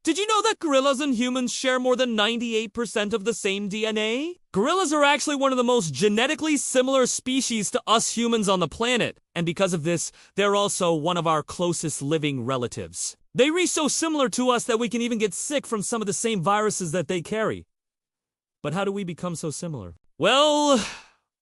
Did you know that gorillas and humans share more than 98% of the same DNA? Gorillas are actually one of the most genetically similar species to us humans on the planet, and because of this, they're also one of our closest living relatives. They are so similar to us that we can even get sick from some of the same viruses that they carry. But how do we become so similar? Well,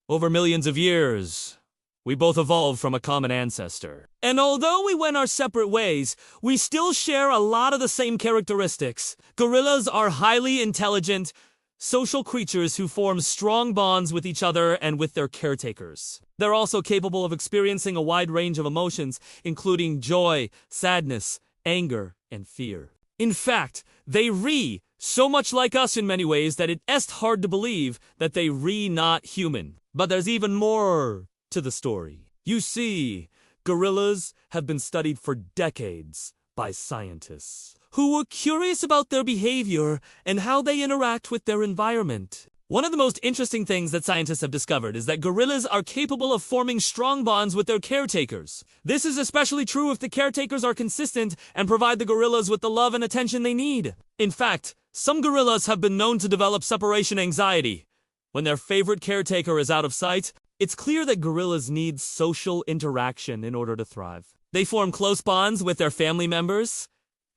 over millions of years, we both evolved from a common ancestor. And although we went our separate ways, we still share a lot of the same characteristics. Gorillas are highly intelligent, social creatures who form strong bonds with each other and with their caretakers. They're also capable of experiencing a wide range of emotions, including joy, sadness, anger, and fear. In fact, they re so much like us in many ways that it's hard to believe that they re not human. But there's even more to the story. You see, gorillas have been studied for decades by scientists who were curious about their behavior and how they interact with their environment. One of the most interesting things that scientists have discovered is that gorillas are capable of forming strong bonds with their caretakers. This is especially true if the caretakers are consistent and provide the gorillas with the love and attention they need. In fact, some gorillas have been known to develop separation anxiety. When their favorite caretaker is out of sight, it's clear that gorillas need social interaction in order to thrive. They form close bonds with their family members,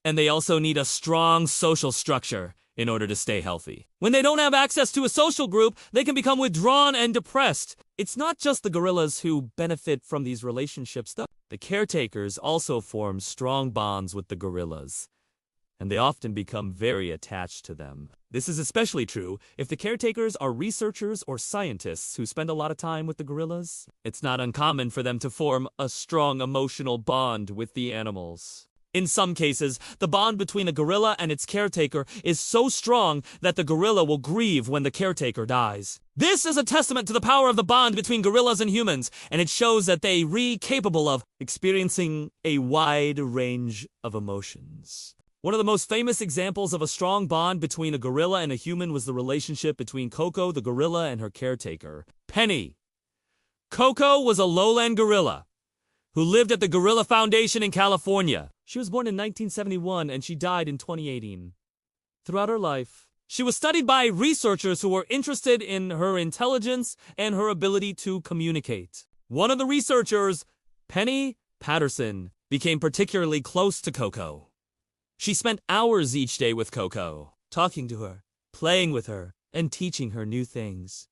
and they also need a strong social structure in order to stay healthy. When they don't have access to a social group, they can become withdrawn and depressed. It's not just the gorillas who benefit from these relationships, though. The caretakers also form strong bonds with the gorillas, and they often become very attached to them. This is especially true if the caretakers are researchers or scientists who spend a lot of time with the gorillas. It's not uncommon for them to form a strong emotional bond with the animals. In some cases, the bond between a gorilla and its caretaker is so strong that the gorilla will grieve when the caretaker dies. This is a testament to the power of the bond between gorillas and humans, and it shows that they are capable of experiencing a wide range of emotions. One of the most famous examples of a strong bond between a gorilla and a human was the relationship between Coco the gorilla and her caretaker, Penny. Coco was a lowland gorilla who lived at the Gorilla Foundation in California. She was born in 1971 and she died in 2018. Throughout her life, she was studied by researchers who were interested in her intelligence and her ability to communicate. One of the researchers, Penny Patterson, became particularly close to Coco. She spent hours each day with Coco, talking to her, playing with her, and teaching her new things.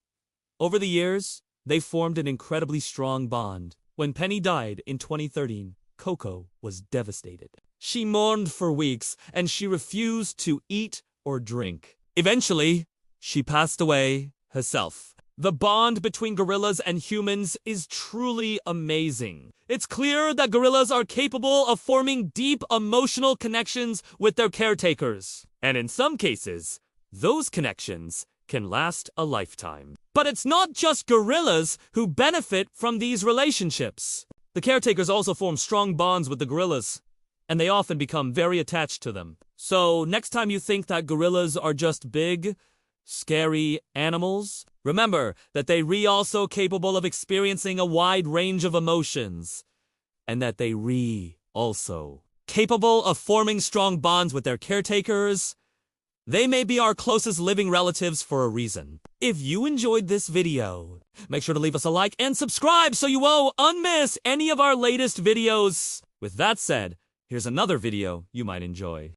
Over the years, they formed an incredibly strong bond. When Penny died in 2013, Coco was devastated. She mourned for weeks, and she refused to eat or drink. Eventually, she passed away herself. The bond between gorillas and humans is truly amazing. It's clear that gorillas are capable of forming deep emotional connections with their caretakers. And in some cases, those connections can last a lifetime. But it's not just gorillas who benefit from these relationships. The caretakers also form strong bonds with the gorillas, and they often become very attached to them. So next time you think that gorillas are just big, scary animals, remember that they are also capable of experiencing a wide range of emotions, and that they are also capable of forming strong bonds with their caretakers. They may be our closest living relatives for a reason. If you enjoyed this video, make sure to leave us a like and subscribe so you won't miss any of our latest videos. With that said, here's another video you might enjoy.